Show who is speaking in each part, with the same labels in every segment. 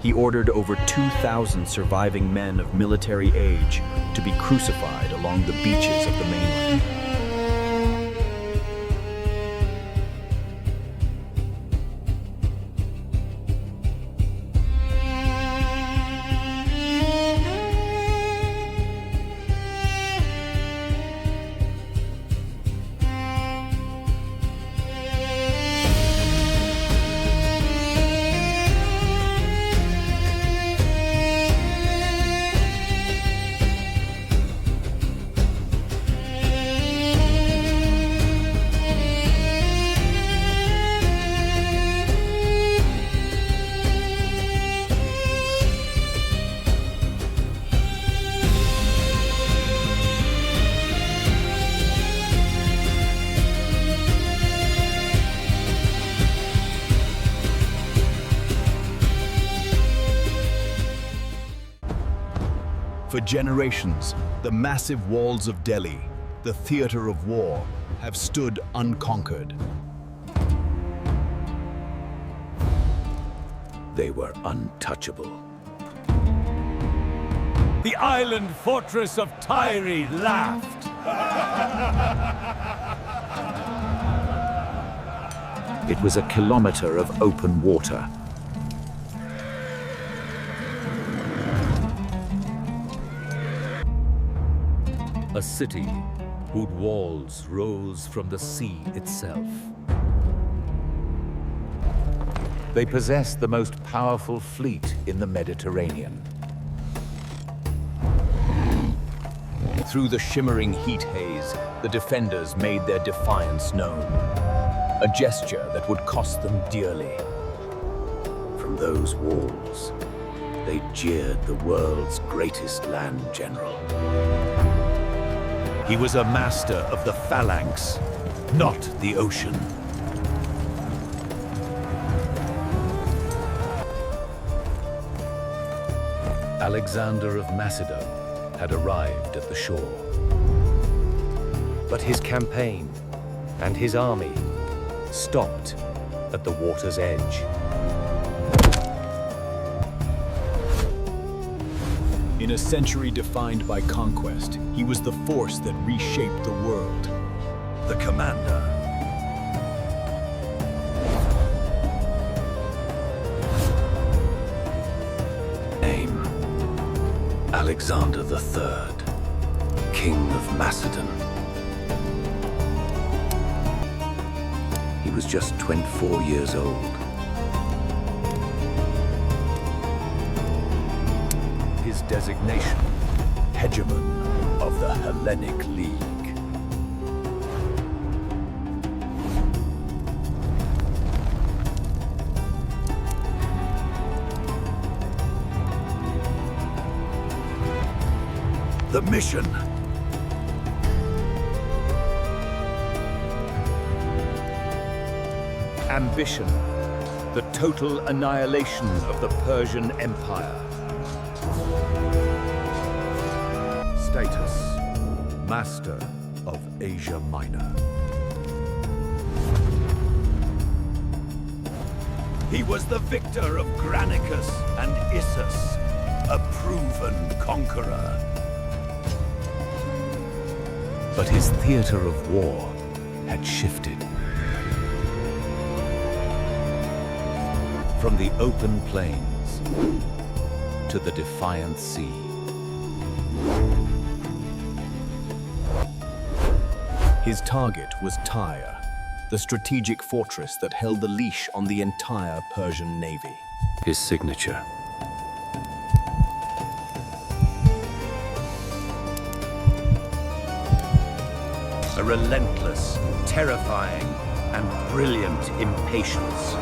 Speaker 1: he ordered over 2,000 surviving men of military age to be crucified along the beaches of the mainland. For generations, the massive walls of Delhi, the theater of war, have stood unconquered.
Speaker 2: They were untouchable.
Speaker 3: The island fortress of Tyre laughed.
Speaker 2: It was a kilometer of open water.
Speaker 3: A city whose walls rose from the sea itself.
Speaker 2: They possessed the most powerful fleet in the Mediterranean.
Speaker 1: Through the shimmering heat haze, the defenders made their defiance known, a gesture that would cost them dearly.
Speaker 2: From those walls, they jeered the world's greatest land general.
Speaker 1: He was a master of the phalanx, not the ocean.
Speaker 3: Alexander of Macedon had arrived at the shore.
Speaker 4: But his campaign and his army stopped at the water's edge.
Speaker 1: In a century defined by conquest, he was the force that reshaped the world.
Speaker 2: The commander. Name: Alexander III, King of Macedon. He was just 24 years old.
Speaker 1: His designation, hegemon of the Hellenic League.
Speaker 2: The mission.
Speaker 1: Ambition, the total annihilation of the Persian Empire.
Speaker 2: Status: Master of Asia Minor.
Speaker 1: He was the victor of Granicus and Issus, a proven conqueror. But his theater of war had shifted. From the open plains to the defiant sea. His target was Tyre, the strategic fortress that held the leash on the entire Persian navy.
Speaker 4: His signature.
Speaker 1: A relentless, terrifying, and brilliant impatience.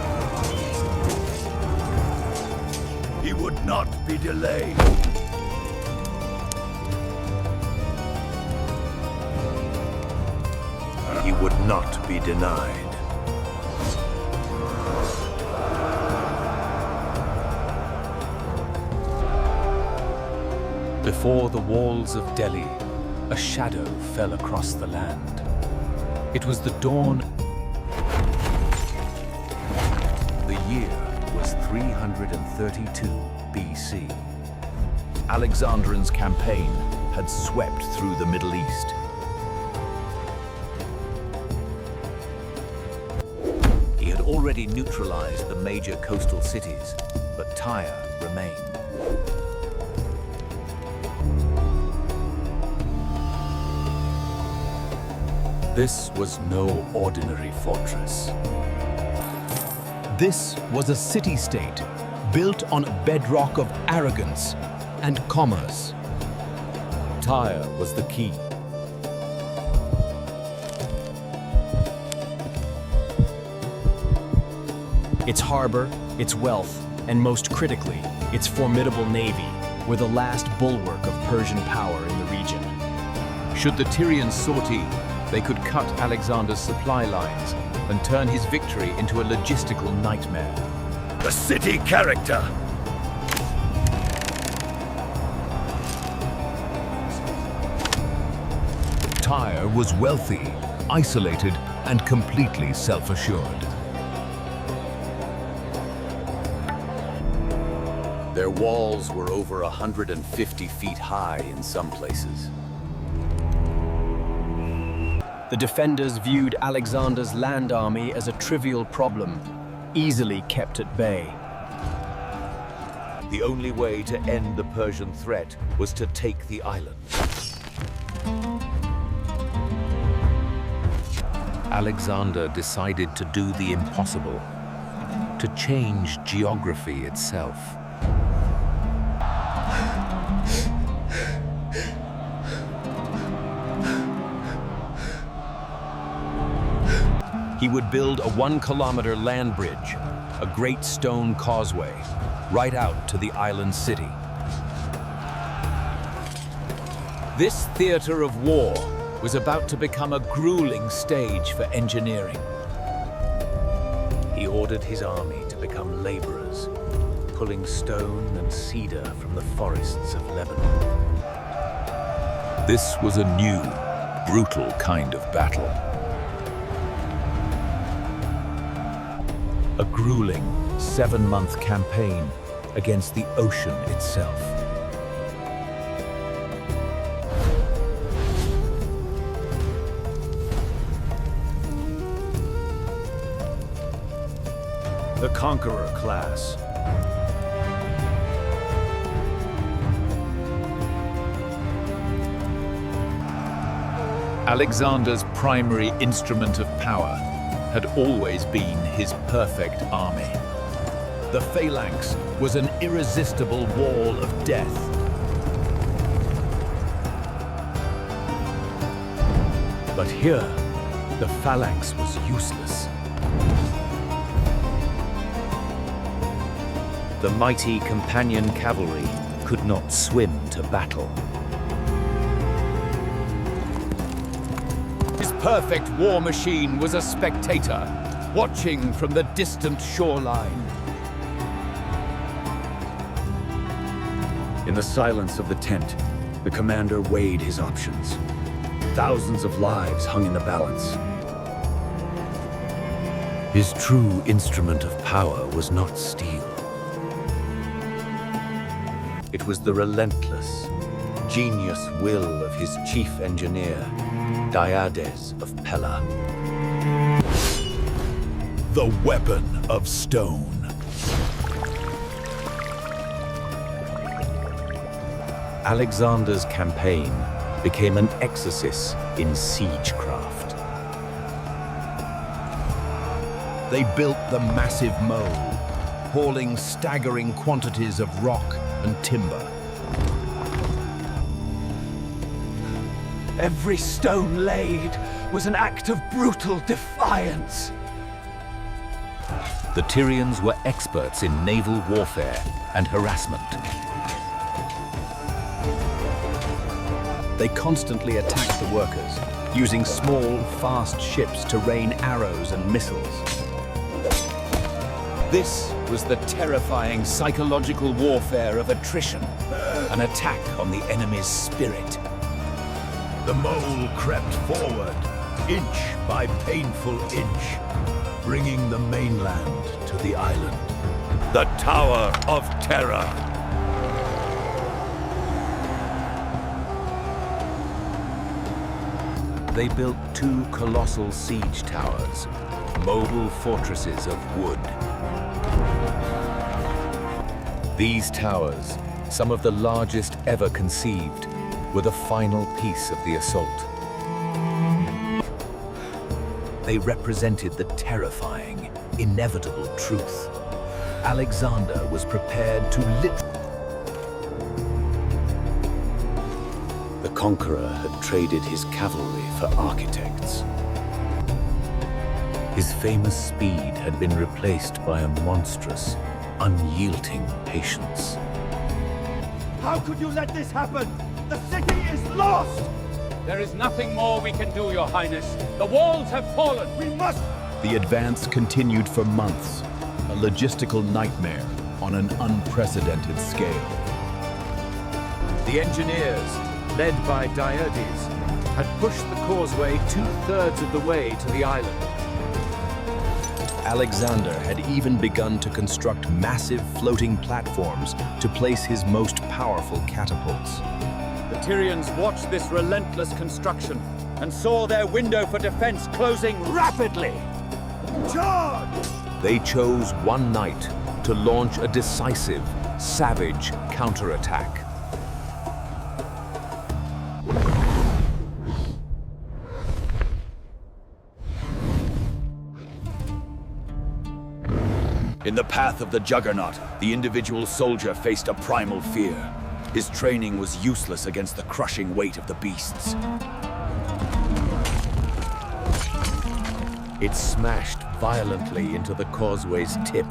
Speaker 1: He would not be delayed. He would not be denied. Before the walls of Delhi, a shadow fell across the land. It was the dawn. The year was 332.
Speaker 2: BC.
Speaker 1: Alexandrin's campaign had swept through the Middle East.
Speaker 2: He had already neutralized the major coastal cities, but Tyre remained. This was no ordinary fortress.
Speaker 1: This was a city-state built on a bedrock of arrogance and commerce.
Speaker 3: Tyre was the key.
Speaker 5: Its harbor, its wealth, and most critically, its formidable navy were the last bulwark of Persian power in the region.
Speaker 1: Should the Tyrians sortie, they could cut Alexander's supply lines and turn his victory into a logistical nightmare.
Speaker 2: The city character!
Speaker 1: Tyre was wealthy, isolated, and completely self-assured.
Speaker 2: Their walls were over 150 feet high in some places.
Speaker 5: The defenders viewed Alexander's land army as a trivial problem, easily kept at bay.
Speaker 2: The only way to end the Persian threat was to take the island.
Speaker 3: Alexander decided to do the impossible, to change geography itself.
Speaker 1: He would build a 1-kilometer land bridge, a great stone causeway, right out to the island city. This theater of war was about to become a grueling stage for engineering.
Speaker 2: He ordered his army to become laborers, pulling stone and cedar from the forests of Lebanon.
Speaker 1: This was a new, brutal kind of battle. A grueling 7-month campaign against the ocean itself.
Speaker 2: The Conqueror class.
Speaker 1: Alexander's primary instrument of power had always been his perfect army. The phalanx was an irresistible wall of death.
Speaker 2: But here, the phalanx was useless. The mighty companion cavalry could not swim to battle.
Speaker 1: His perfect war machine was a spectator, watching from the distant shoreline.
Speaker 2: In the silence of the tent, the commander weighed his options. Thousands of lives hung in the balance. His true instrument of power was not steel. It was the relentless, genius will of his chief engineer, Diades of Pella.
Speaker 1: The weapon of stone.
Speaker 2: Alexander's campaign became an exercise in siegecraft.
Speaker 1: They built the massive mole, hauling staggering quantities of rock and timber.
Speaker 6: Every stone laid was an act of brutal defiance.
Speaker 3: The Tyrians were experts in naval warfare and harassment.
Speaker 5: They constantly attacked the workers, using small, fast ships to rain arrows and missiles.
Speaker 1: This was the terrifying psychological warfare of attrition, an attack on the enemy's spirit. The mole crept forward, inch by painful inch, bringing the mainland to the island.
Speaker 2: The Tower of Terror.
Speaker 3: they built two colossal siege towers, mobile fortresses of wood. These towers, some of the largest ever conceived, were the final piece of the assault. They represented the terrifying, inevitable truth. Alexander was prepared to
Speaker 2: The conqueror had traded his cavalry for architects. His famous speed had been replaced by a monstrous, unyielding patience.
Speaker 6: How could you let this happen? The city is lost!
Speaker 1: There is nothing more we can do, Your Highness. The walls have fallen.
Speaker 6: We must...
Speaker 5: The advance continued for months, a logistical nightmare on an unprecedented scale.
Speaker 1: The engineers, led by Diodes, had pushed the causeway 2/3 of the way to the island.
Speaker 5: Alexander had even begun to construct massive floating platforms to place his most powerful catapults.
Speaker 1: The Tyrians watched this relentless construction and saw their window for defense closing rapidly.
Speaker 6: Charge!
Speaker 3: They chose one night to launch a decisive, savage counterattack.
Speaker 1: In the path of the Juggernaut, the individual soldier faced a primal fear. His training was useless against the crushing weight of the beasts.
Speaker 3: It smashed violently into the causeway's tip.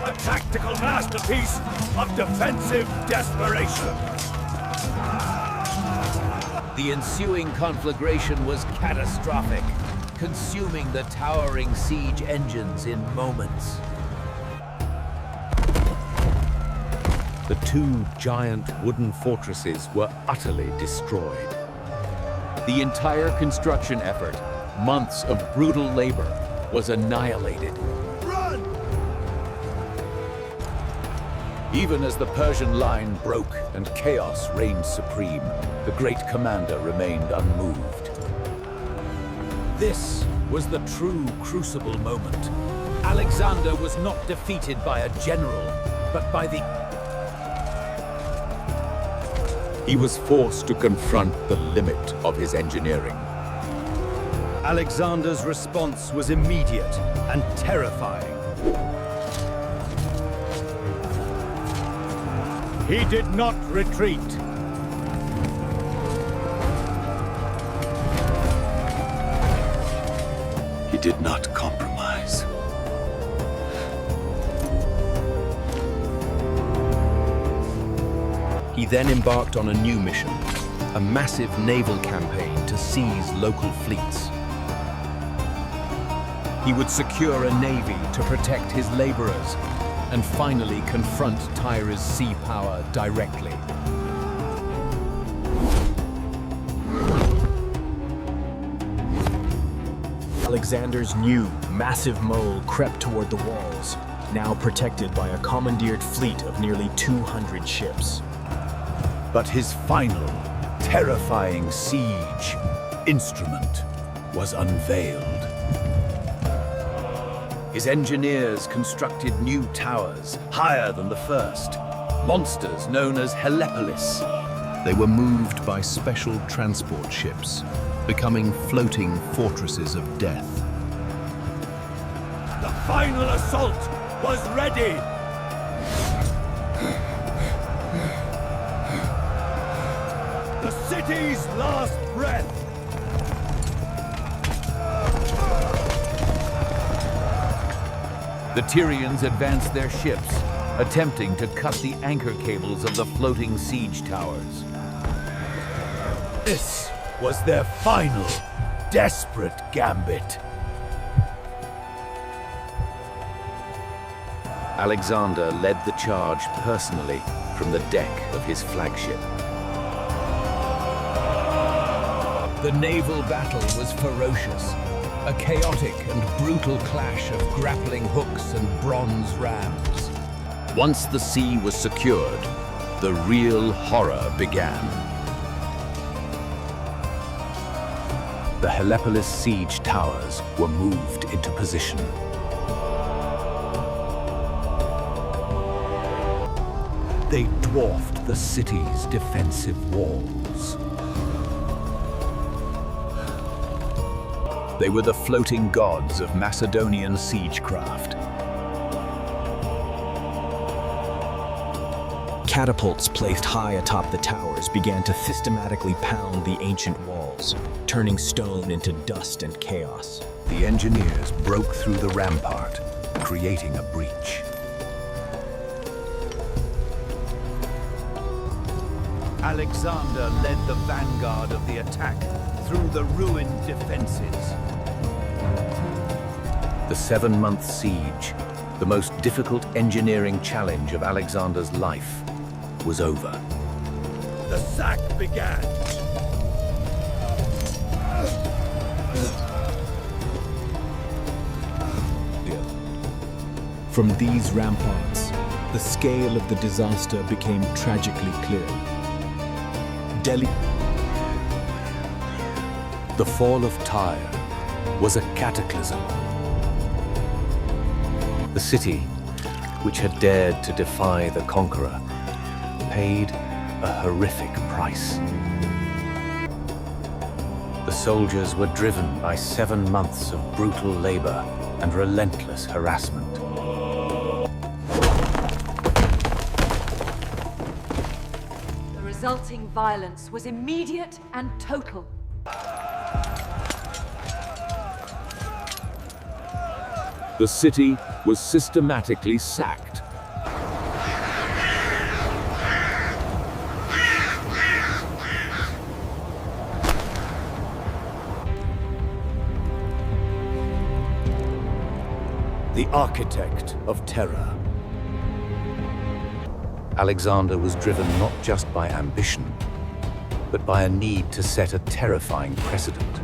Speaker 1: A tactical masterpiece of defensive desperation.
Speaker 3: The ensuing conflagration was catastrophic, consuming the towering siege engines in moments. The two giant wooden fortresses were utterly destroyed.
Speaker 1: The entire construction effort, months of brutal labor, was annihilated.
Speaker 6: Run!
Speaker 1: Even as the Persian line broke and chaos reigned supreme, the great commander remained unmoved. This was the true crucible moment. Alexander was not defeated by a general, but by the... He was forced to confront the limit of his engineering.
Speaker 5: Alexander's response was immediate and terrifying.
Speaker 1: He did not retreat.
Speaker 2: He did not compromise.
Speaker 5: He then embarked on a new mission, a massive naval campaign to seize local fleets. He would secure a navy to protect his laborers and finally confront Tyre's sea power directly. Alexander's new, massive mole crept toward the walls, now protected by a commandeered fleet of nearly 200 ships.
Speaker 1: But his final, terrifying siege instrument was unveiled. His engineers constructed new towers, higher than the first, monsters known as Helepolis.
Speaker 5: They were moved by special transport ships, becoming floating fortresses of death.
Speaker 1: The final assault was ready! The city's last breath! The Tyrians advanced their ships, attempting to cut the anchor cables of the floating siege towers. This was their final, desperate gambit.
Speaker 3: Alexander led the charge personally from the deck of his flagship.
Speaker 1: The naval battle was ferocious, a chaotic and brutal clash of grappling hooks and bronze rams.
Speaker 3: Once the sea was secured, the real horror began.
Speaker 2: The Hellepolis siege towers were moved into position. They dwarfed the city's defensive walls. They were the floating gods of Macedonian siegecraft.
Speaker 5: Catapults placed high atop the towers began to systematically pound the ancient walls, turning stone into dust and chaos.
Speaker 2: The engineers broke through the rampart, creating a breach.
Speaker 1: Alexander led the vanguard of the attack through the ruined defenses.
Speaker 2: The 7-month siege, the most difficult engineering challenge of Alexander's life, was over.
Speaker 1: The sack began.
Speaker 5: From these ramparts, the scale of the disaster became tragically clear.
Speaker 2: The fall of Tyre was a cataclysm. The city, which had dared to defy the conqueror, paid a horrific price. The soldiers were driven by 7 months of brutal labor and relentless harassment.
Speaker 7: The resulting violence was immediate and total.
Speaker 1: The city was systematically sacked.
Speaker 2: The architect of terror. Alexander was driven not just by ambition, but by a need to set a terrifying precedent.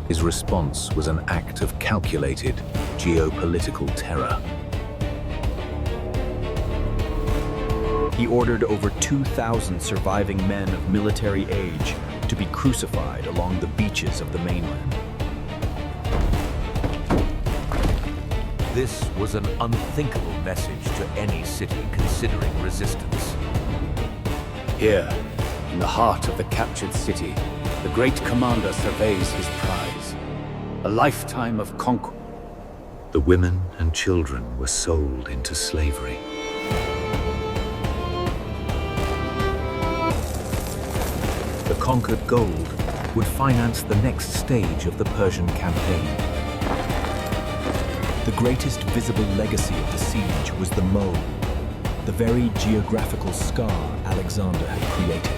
Speaker 2: His response was an act of calculated geopolitical terror.
Speaker 5: He ordered over 2,000 surviving men of military age to be crucified along the beaches of the mainland.
Speaker 1: This was an unthinkable message to any city considering resistance.
Speaker 2: Here, in the heart of the captured city, the great commander surveys his prize. A lifetime of conquest. The women and children were sold into slavery. The conquered gold would finance the next stage of the Persian campaign.
Speaker 5: The greatest visible legacy of the siege was the mole, the very geographical scar Alexander had created.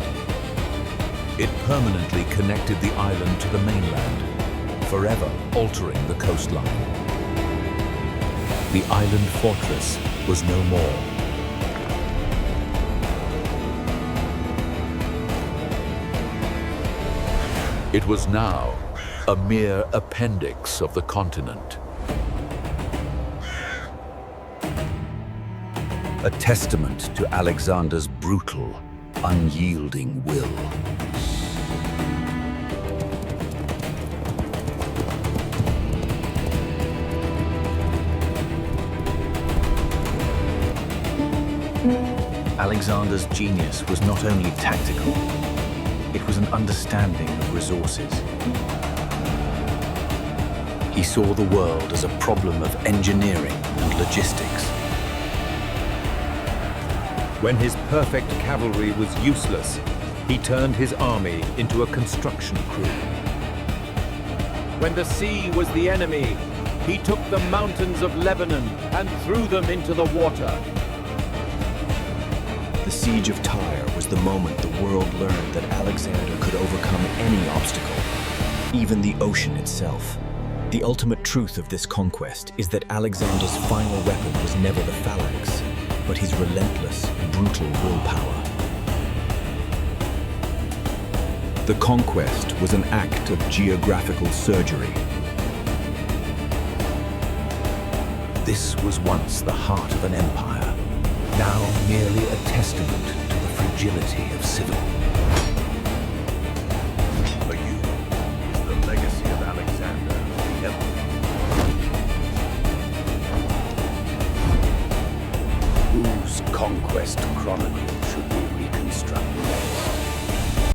Speaker 1: It permanently connected the island to the mainland, forever altering the coastline. The island fortress was no more. It was now a mere appendix of the continent. A testament to Alexander's brutal, unyielding will.
Speaker 2: Alexander's genius was not only tactical, it was an understanding of resources. He saw the world as a problem of engineering and logistics.
Speaker 4: When his perfect cavalry was useless, he turned his army into a construction crew.
Speaker 1: When the sea was the enemy, he took the mountains of Lebanon and threw them into the water.
Speaker 5: The siege of Tyre was the moment the world learned that Alexander could overcome any obstacle, even the ocean itself. The ultimate truth of this conquest is that Alexander's final weapon was never the phalanx, but his relentless, brutal willpower. The conquest was an act of geographical surgery.
Speaker 2: This was once the heart of an empire, now merely a testament to the fragility of civil.
Speaker 1: For you is the
Speaker 2: conquest chronicle should we reconstruct next?